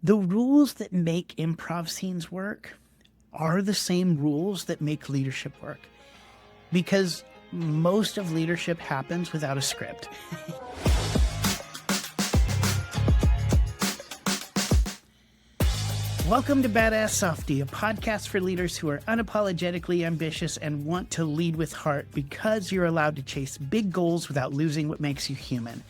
The rules that make improv scenes work are the same rules that make leadership work, because most of leadership happens without a script. Welcome to Badass Softie, a podcast for leaders who are unapologetically ambitious and want to lead with heart because you're allowed to chase big goals without losing what makes you human.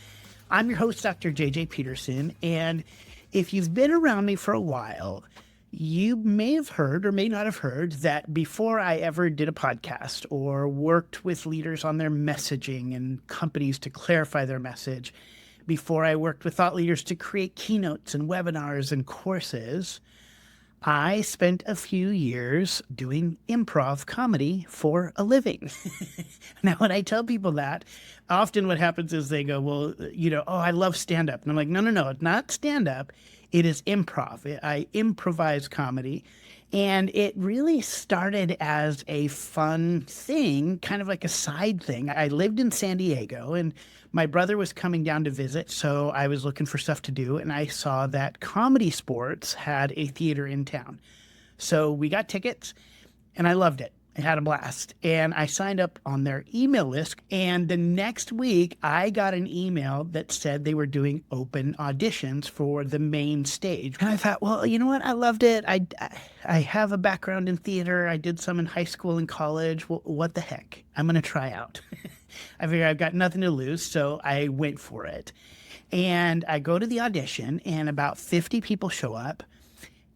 I'm your host, Dr. JJ Peterson, and if you've been around me for a while, you may have heard or may not have heard that before I ever did a podcast or worked with leaders on their messaging and companies to clarify their message, before I worked with thought leaders to create keynotes and webinars and courses, I spent a few years doing improv comedy for a living. Now, when I tell people that, often what happens is they go, well, I love stand-up. And I'm like, no, it's not stand-up. It is improv. I improvise comedy. And it really started as a fun thing, kind of like a side thing. I lived in San Diego, and my brother was coming down to visit, so I was looking for stuff to do, and I saw that Comedy Sports had a theater in town. So we got tickets, and I loved it. I had a blast. And I signed up on their email list, and the next week, I got an email that said they were doing open auditions for the main stage. And I thought, well, you know what? I loved it. I have a background in theater. I did some in high school and college. Well, what the heck? I'm going to try out. I figured I've got nothing to lose, so I went for it. And I go to the audition, and about 50 people show up.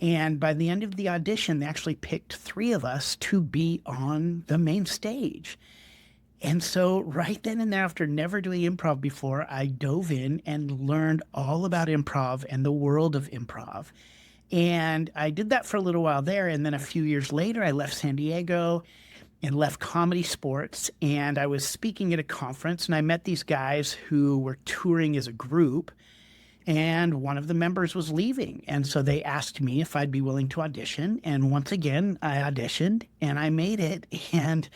And by the end of the audition, they actually picked 3 of us to be on the main stage. And so right then and there, after never doing improv before, I dove in and learned all about improv and the world of improv. And I did that for a little while there. And then a few years later, I left San Diego and left Comedy Sports. And I was speaking at a conference, and I met these guys who were touring as a group. And one of the members was leaving. And so they asked me if I'd be willing to audition. And once again, I auditioned and I made it. And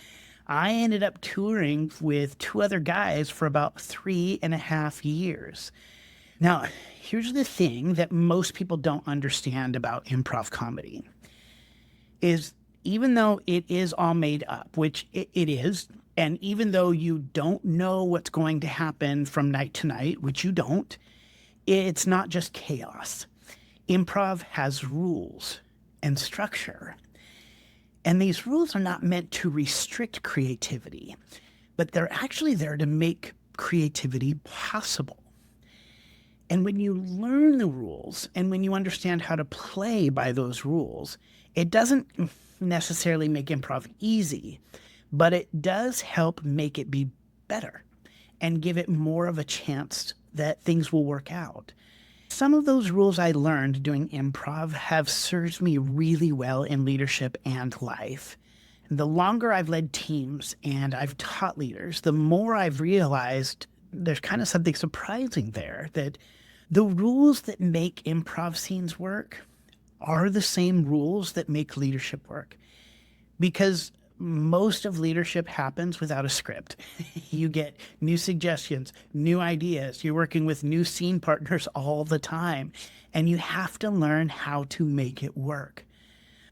I ended up touring with 2 other guys for about 3.5 years. Now, here's the thing that most people don't understand about improv comedy is even though it is all made up, which it is, and even though you don't know what's going to happen from night to night, which you don't, it's not just chaos. Improv has rules and structure. And these rules are not meant to restrict creativity, but they're actually there to make creativity possible. And when you learn the rules and when you understand how to play by those rules, it doesn't necessarily make improv easy, but it does help make it be better and give it more of a chance that things will work out. Some of those rules I learned doing improv have served me really well in leadership and life. And the longer I've led teams and I've taught leaders, the more I've realized there's kind of something surprising there, that the rules that make improv scenes work are the same rules that make leadership work. Because most of leadership happens without a script. You get new suggestions, new ideas. You're working with new scene partners all the time, and you have to learn how to make it work.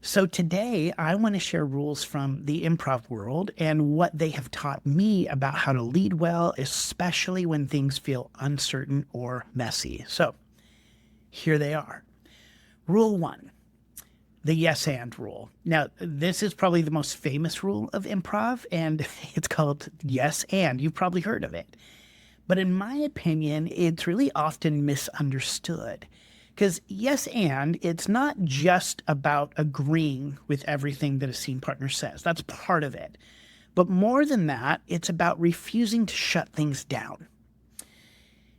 So today, I want to share rules from the improv world and what they have taught me about how to lead well, especially when things feel uncertain or messy. So here they are. Rule 1. The yes and rule. Now, this is probably the most famous rule of improv, and it's called yes and. You've probably heard of it. But in my opinion, it's really often misunderstood. Because yes and, it's not just about agreeing with everything that a scene partner says. That's part of it. But more than that, it's about refusing to shut things down.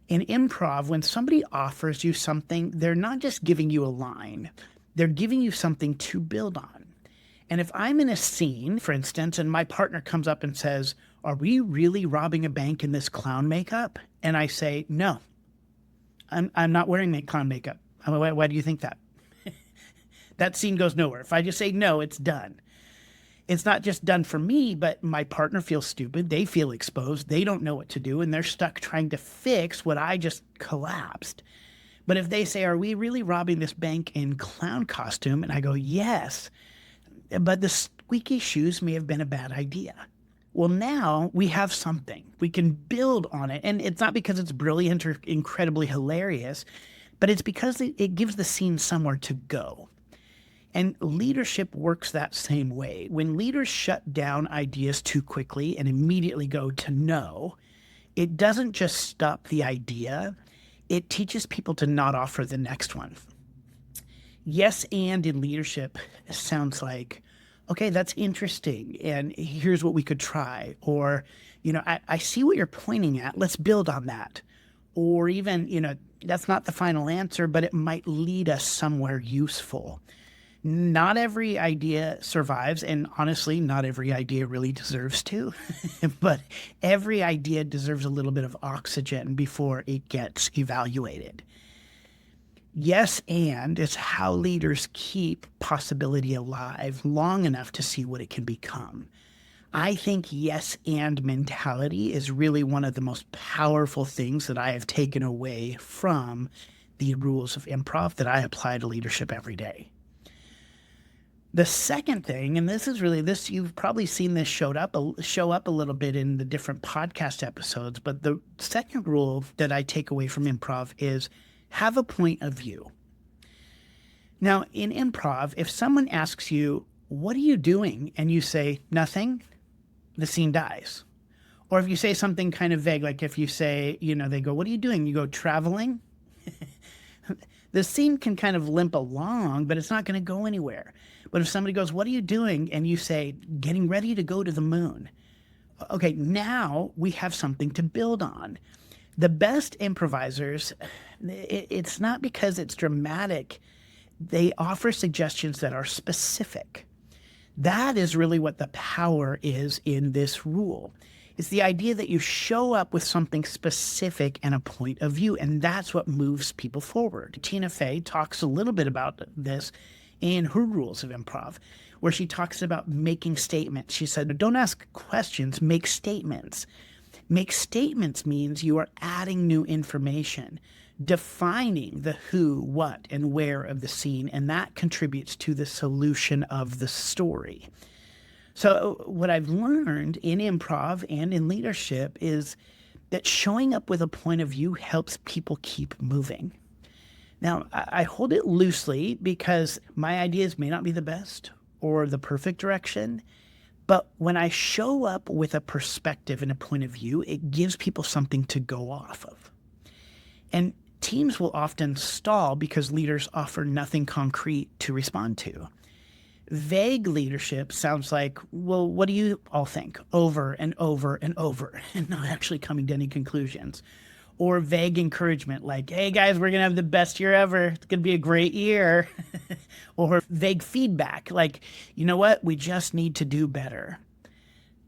In improv, when somebody offers you something, they're not just giving you a line. They're giving you something to build on. And if I'm in a scene, for instance, and my partner comes up and says, are we really robbing a bank in this clown makeup? And I say, no, I'm not wearing that clown makeup. Why do you think that? That scene goes nowhere. If I just say no, it's done. It's not just done for me, but my partner feels stupid. They feel exposed. They don't know what to do, and they're stuck trying to fix what I just collapsed. But if they say, are we really robbing this bank in clown costume? And I go, yes, but the squeaky shoes may have been a bad idea. Well, now we have something. We can build on it. And it's not because it's brilliant or incredibly hilarious, but it's because it gives the scene somewhere to go. And leadership works that same way. When leaders shut down ideas too quickly and immediately go to no, it doesn't just stop the idea, it teaches people to not offer the next one. Yes, and in leadership sounds like, okay, that's interesting, and here's what we could try. Or, I see what you're pointing at. Let's build on that. Or even, that's not the final answer, but it might lead us somewhere useful. Not every idea survives, and honestly, not every idea really deserves to. But every idea deserves a little bit of oxygen before it gets evaluated. Yes, and it's how leaders keep possibility alive long enough to see what it can become. I think yes and mentality is really one of the most powerful things that I have taken away from the rules of improv that I apply to leadership every day. The second thing, and this is really this, you've probably seen this show up a little bit in the different podcast episodes, but the second rule that I take away from improv is have a point of view. Now, in improv, if someone asks you, what are you doing? And you say, nothing, the scene dies. Or if you say something kind of vague, like if you say, they go, what are you doing? You go, traveling. The scene can kind of limp along, but it's not going to go anywhere. But if somebody goes, what are you doing? And you say, getting ready to go to the moon. Okay, now we have something to build on. The best improvisers, it's not because it's dramatic. They offer suggestions that are specific. That is really what the power is in this rule. It's the idea that you show up with something specific and a point of view, and that's what moves people forward. Tina Fey talks a little bit about this in her rules of improv, where she talks about making statements. She said, don't ask questions, make statements. Make statements means you are adding new information, defining the who, what, and where of the scene, and that contributes to the solution of the story. So what I've learned in improv and in leadership is that showing up with a point of view helps people keep moving. Now, I hold it loosely because my ideas may not be the best or the perfect direction, but when I show up with a perspective and a point of view, it gives people something to go off of. And teams will often stall because leaders offer nothing concrete to respond to. Vague leadership sounds like, well, what do you all think? Over and over and over, and not actually coming to any conclusions. Or vague encouragement like, hey guys, we're going to have the best year ever. It's going to be a great year. Or vague feedback like, you know what? We just need to do better.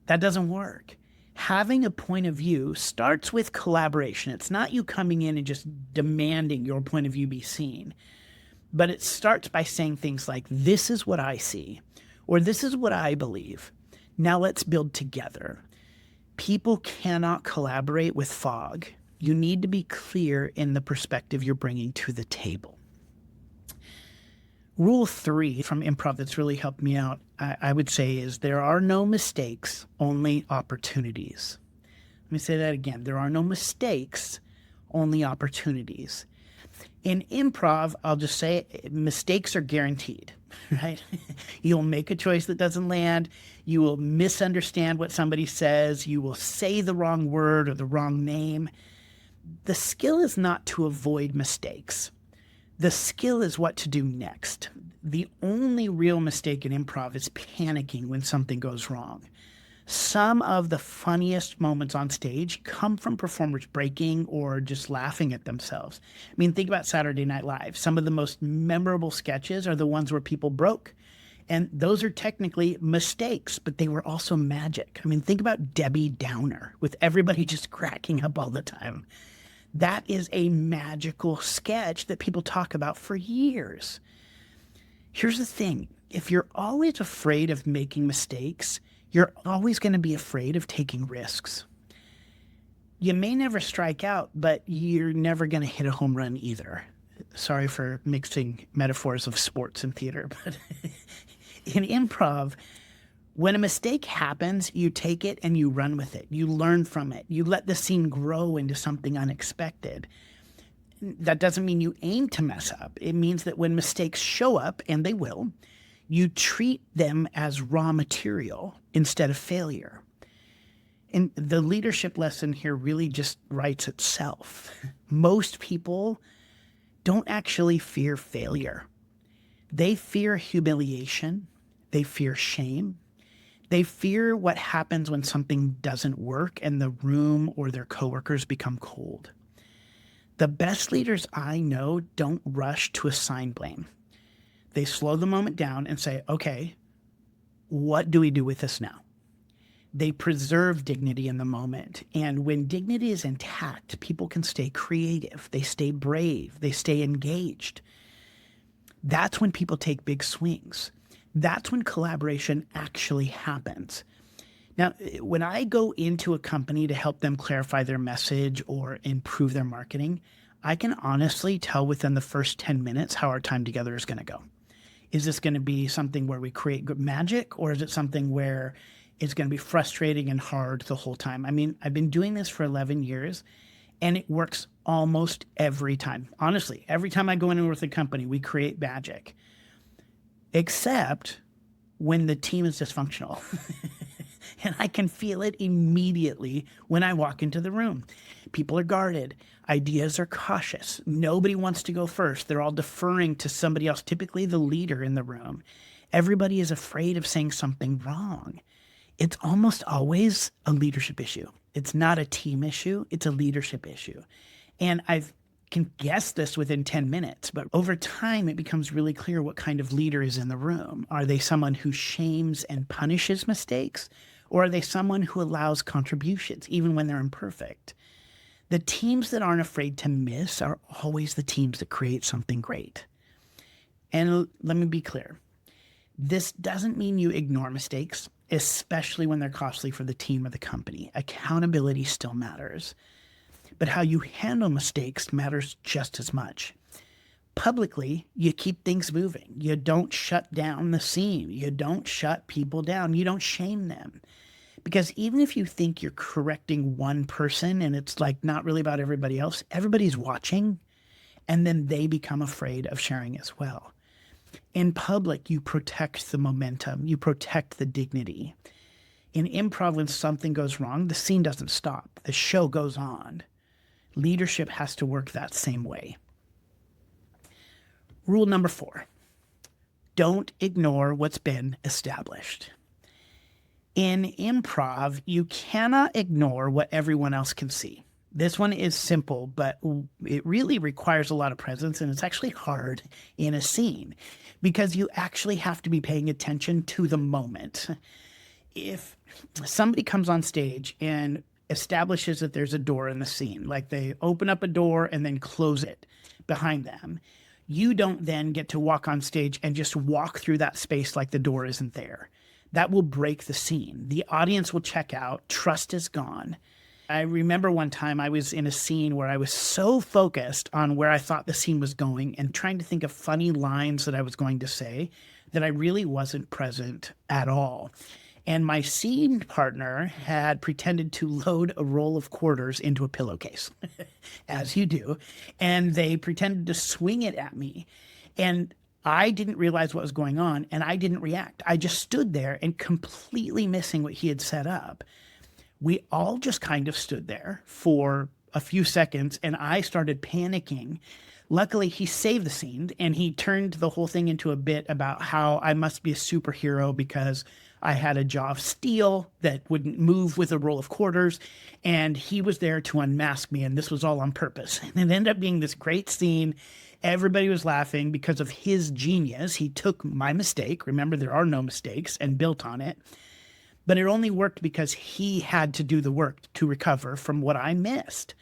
That doesn't work. Having a point of view starts with collaboration. It's not you coming in and just demanding your point of view be seen. But it starts by saying things like, this is what I see, or this is what I believe. Now let's build together. People cannot collaborate with fog. You need to be clear in the perspective you're bringing to the table. Rule 3 from improv that's really helped me out, I would say, is there are no mistakes, only opportunities. Let me say that again. There are no mistakes, only opportunities. In improv, I'll just say mistakes are guaranteed, right? You'll make a choice that doesn't land. You will misunderstand what somebody says. You will say the wrong word or the wrong name. The skill is not to avoid mistakes. The skill is what to do next. The only real mistake in improv is panicking when something goes wrong. Some of the funniest moments on stage come from performers breaking or just laughing at themselves. I mean, think about Saturday Night Live. Some of the most memorable sketches are the ones where people broke. And those are technically mistakes, but they were also magic. I mean, think about Debbie Downer with everybody just cracking up all the time. That is a magical sketch that people talk about for years. Here's the thing. If you're always afraid of making mistakes, you're always going to be afraid of taking risks. You may never strike out, but you're never going to hit a home run either. Sorry for mixing metaphors of sports and theater, but in improv, when a mistake happens, you take it and you run with it. You learn from it. You let the scene grow into something unexpected. That doesn't mean you aim to mess up. It means that when mistakes show up, and they will, you treat them as raw material instead of failure. And the leadership lesson here really just writes itself. Most people don't actually fear failure. They fear humiliation. They fear shame. They fear what happens when something doesn't work and the room or their coworkers become cold. The best leaders I know don't rush to assign blame. They slow the moment down and say, okay, what do we do with this now? They preserve dignity in the moment. And when dignity is intact, people can stay creative. They stay brave. They stay engaged. That's when people take big swings. That's when collaboration actually happens. Now, when I go into a company to help them clarify their message or improve their marketing, I can honestly tell within the first 10 minutes how our time together is going to go. Is this going to be something where we create good magic, or is it something where it's going to be frustrating and hard the whole time? I mean, I've been doing this for 11 years, and it works almost every time. Honestly, every time I go in with a company, we create magic. Except when the team is dysfunctional. And I can feel it immediately when I walk into the room. People are guarded. Ideas are cautious. Nobody wants to go first. They're all deferring to somebody else, typically the leader in the room. Everybody is afraid of saying something wrong. It's almost always a leadership issue. It's not a team issue. It's a leadership issue. And I can guess this within 10 minutes, but over time, it becomes really clear what kind of leader is in the room. Are they someone who shames and punishes mistakes? Or are they someone who allows contributions, even when they're imperfect? The teams that aren't afraid to miss are always the teams that create something great. And let me be clear. This doesn't mean you ignore mistakes, especially when they're costly for the team or the company. Accountability still matters. But how you handle mistakes matters just as much. Publicly, you keep things moving. You don't shut down the scene. You don't shut people down. You don't shame them. Because even if you think you're correcting one person and it's like not really about everybody else, everybody's watching, and then they become afraid of sharing as well. In public, you protect the momentum. You protect the dignity. In improv, when something goes wrong, the scene doesn't stop. The show goes on. Leadership has to work that same way. Rule number 4, don't ignore what's been established. In improv, you cannot ignore what everyone else can see. This one is simple, but it really requires a lot of presence, and it's actually hard in a scene because you actually have to be paying attention to the moment. If somebody comes on stage and establishes that there's a door in the scene, like they open up a door and then close it behind them, you don't then get to walk on stage and just walk through that space like the door isn't there. That will break the scene. The audience will check out. Trust is gone. I remember one time I was in a scene where I was so focused on where I thought the scene was going and trying to think of funny lines that I was going to say that I really wasn't present at all. And my scene partner had pretended to load a roll of quarters into a pillowcase, as you do, and they pretended to swing it at me. And I didn't realize what was going on, and I didn't react. I just stood there and completely missing what he had set up. We all just kind of stood there for a few seconds, and I started panicking. Luckily, he saved the scene, and he turned the whole thing into a bit about how I must be a superhero because I had a jaw of steel that wouldn't move with a roll of quarters, and he was there to unmask me, and this was all on purpose. And it ended up being this great scene. Everybody was laughing because of his genius. He took my mistake. Remember, there are no mistakes, and built on it. But it only worked because he had to do the work to recover from what I missed.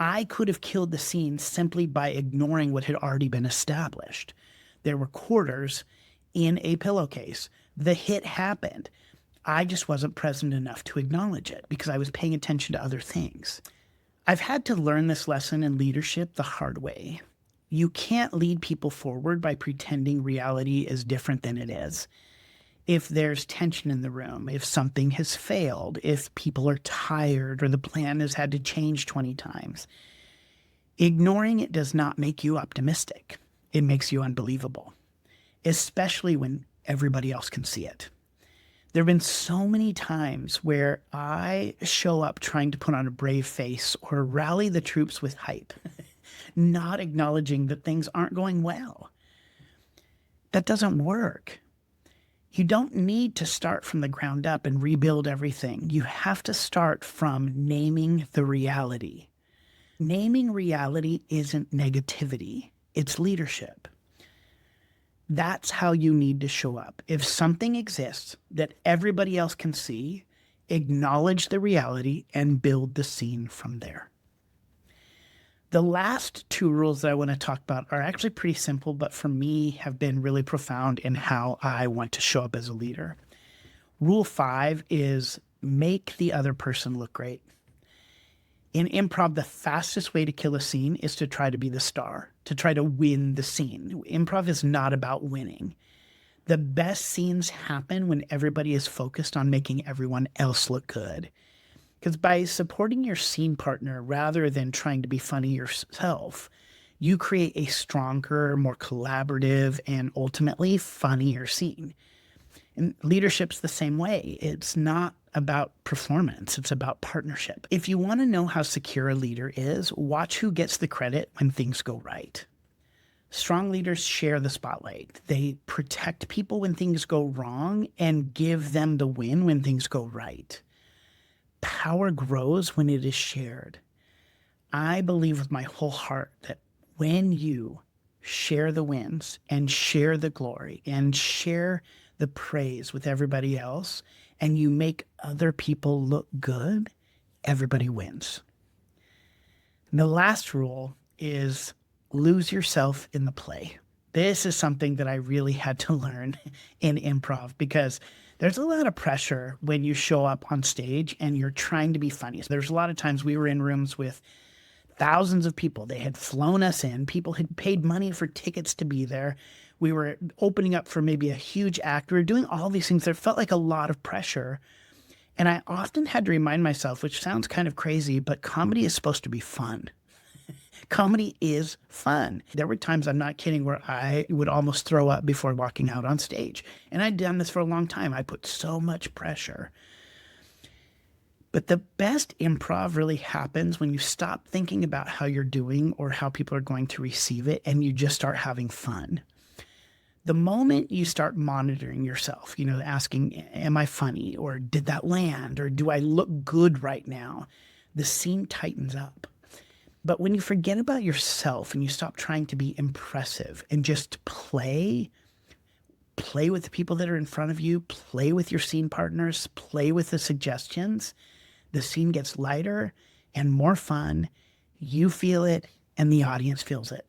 I could have killed the scene simply by ignoring what had already been established. There were quarters in a pillowcase. The hit happened. I just wasn't present enough to acknowledge it because I was paying attention to other things. I've had to learn this lesson in leadership the hard way. You can't lead people forward by pretending reality is different than it is. If there's tension in the room, if something has failed, if people are tired or the plan has had to change 20 times, ignoring it does not make you optimistic. It makes you unbelievable, especially when everybody else can see it. There have been so many times where I show up trying to put on a brave face or rally the troops with hype, not acknowledging that things aren't going well. That doesn't work. You don't need to start from the ground up and rebuild everything. You have to start from naming the reality. Naming reality isn't negativity, it's leadership. That's how you need to show up. If something exists that everybody else can see, acknowledge the reality and build the scene from there. The last two rules that I want to talk about are actually pretty simple, but for me have been really profound in how I want to show up as a leader. Rule 5 is make the other person look great. In improv, the fastest way to kill a scene is to try to be the star, to try to win the scene. Improv is not about winning. The best scenes happen when everybody is focused on making everyone else look good. Because by supporting your scene partner rather than trying to be funny yourself, you create a stronger, more collaborative, and ultimately funnier scene. And leadership's the same way. It's not about performance. It's about partnership. If you want to know how secure a leader is, watch who gets the credit when things go right. Strong leaders share the spotlight. They protect people when things go wrong and give them the win when things go right. Power grows when it is shared. I believe with my whole heart that when you share the wins and share the glory and share the praise with everybody else, and you make other people look good, everybody wins. And the last rule is lose yourself in the play. This is something that I really had to learn in improv because there's a lot of pressure when you show up on stage and you're trying to be funny. So there's a lot of times we were in rooms with thousands of people. They had flown us in. People had paid money for tickets to be there. We were opening up for maybe a huge act. We were doing all these things that felt like a lot of pressure. And I often had to remind myself, which sounds kind of crazy, but comedy is supposed to be fun. Comedy is fun. There were times, I'm not kidding, where I would almost throw up before walking out on stage. And I'd done this for a long time. I put so much pressure. But the best improv really happens when you stop thinking about how you're doing or how people are going to receive it, and you just start having fun. The moment you start monitoring yourself, asking, am I funny? Or did that land? Or do I look good right now? The scene tightens up. But when you forget about yourself and you stop trying to be impressive and just play with the people that are in front of you, play with your scene partners, play with the suggestions, the scene gets lighter and more fun. You feel it and the audience feels it.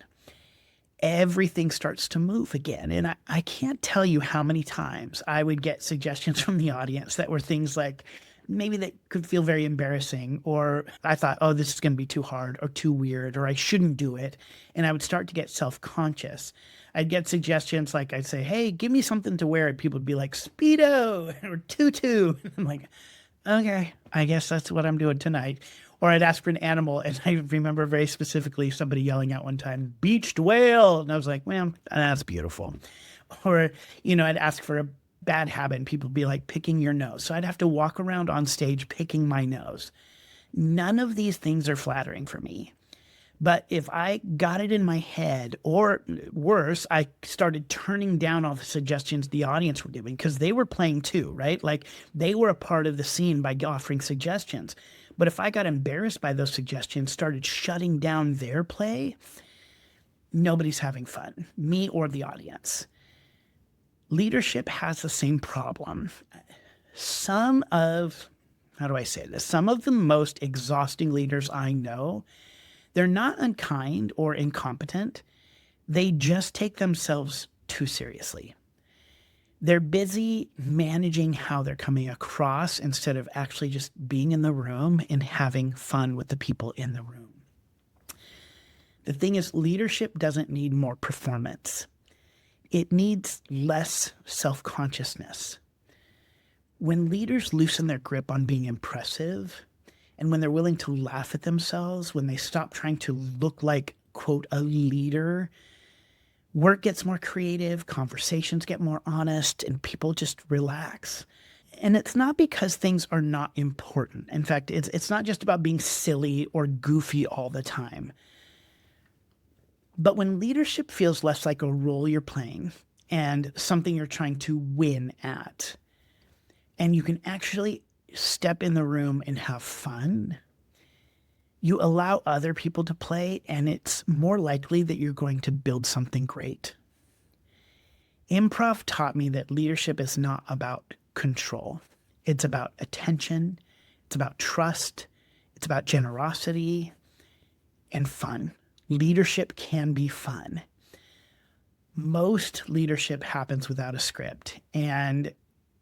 Everything starts to move again. And I can't tell you how many times I would get suggestions from the audience that were things like, maybe that could feel very embarrassing, or I thought, oh, this is going to be too hard or too weird, or I shouldn't do it. And I would start to get self-conscious. I'd get suggestions like I'd say, hey, give me something to wear. And people would be like, Speedo or tutu. I'm like, okay, I guess that's what I'm doing tonight. Or I'd ask for an animal, and I remember very specifically somebody yelling out one time, beached whale. And I was like, well, that's beautiful. Or, I'd ask for a bad habit, and people would be like, picking your nose. So I'd have to walk around on stage picking my nose. None of these things are flattering for me. But if I got it in my head, or worse, I started turning down all the suggestions the audience were giving, because they were playing too, right? Like they were a part of the scene by offering suggestions. But if I got embarrassed by those suggestions, started shutting down their play, nobody's having fun, me or the audience. Leadership has the same problem. Some of the most exhausting leaders I know, they're not unkind or incompetent. They just take themselves too seriously. They're busy managing how they're coming across instead of actually just being in the room and having fun with the people in the room. The thing is, leadership doesn't need more performance. It needs less self-consciousness. When leaders loosen their grip on being impressive, and when they're willing to laugh at themselves, when they stop trying to look like, quote, a leader, work gets more creative, conversations get more honest, and people just relax. And it's not because things are not important. In fact, it's not just about being silly or goofy all the time. But when leadership feels less like a role you're playing and something you're trying to win at, and you can actually step in the room and have fun, you allow other people to play, and it's more likely that you're going to build something great. Improv taught me that leadership is not about control. It's about attention. It's about trust. It's about generosity and fun. Leadership can be fun. Most leadership happens without a script, and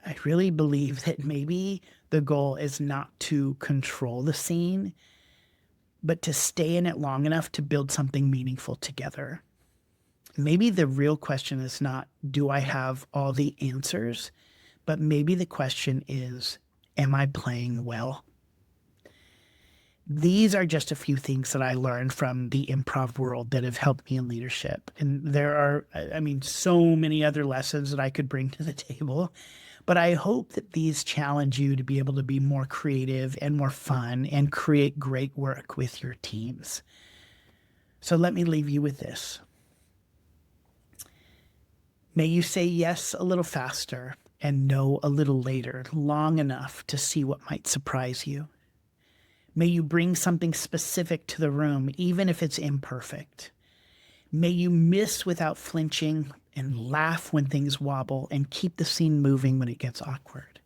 I really believe that maybe the goal is not to control the scene, but to stay in it long enough to build something meaningful together. Maybe the real question is not, do I have all the answers? But maybe the question is, am I playing well? These are just a few things that I learned from the improv world that have helped me in leadership. And there are, so many other lessons that I could bring to the table. But I hope that these challenge you to be able to be more creative and more fun and create great work with your teams. So let me leave you with this. May you say yes a little faster and no a little later, long enough to see what might surprise you. May you bring something specific to the room, even if it's imperfect. May you miss without flinching and laugh when things wobble and keep the scene moving when it gets awkward.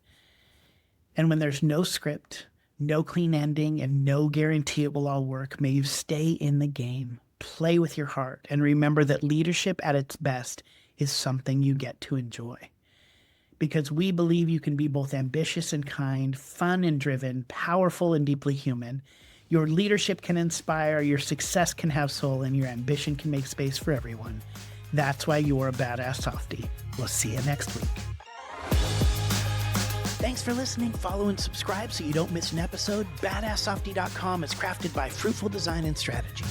And when there's no script, no clean ending, and no guarantee it will all work, may you stay in the game, play with your heart, and remember that leadership at its best is something you get to enjoy. Because we believe you can be both ambitious and kind, fun and driven, powerful and deeply human. Your leadership can inspire, your success can have soul, and your ambition can make space for everyone. That's why you're a badass softie. We'll see you next week. Thanks for listening. Follow and subscribe so you don't miss an episode. BadassSoftie.com is crafted by Fruitful Design and Strategy.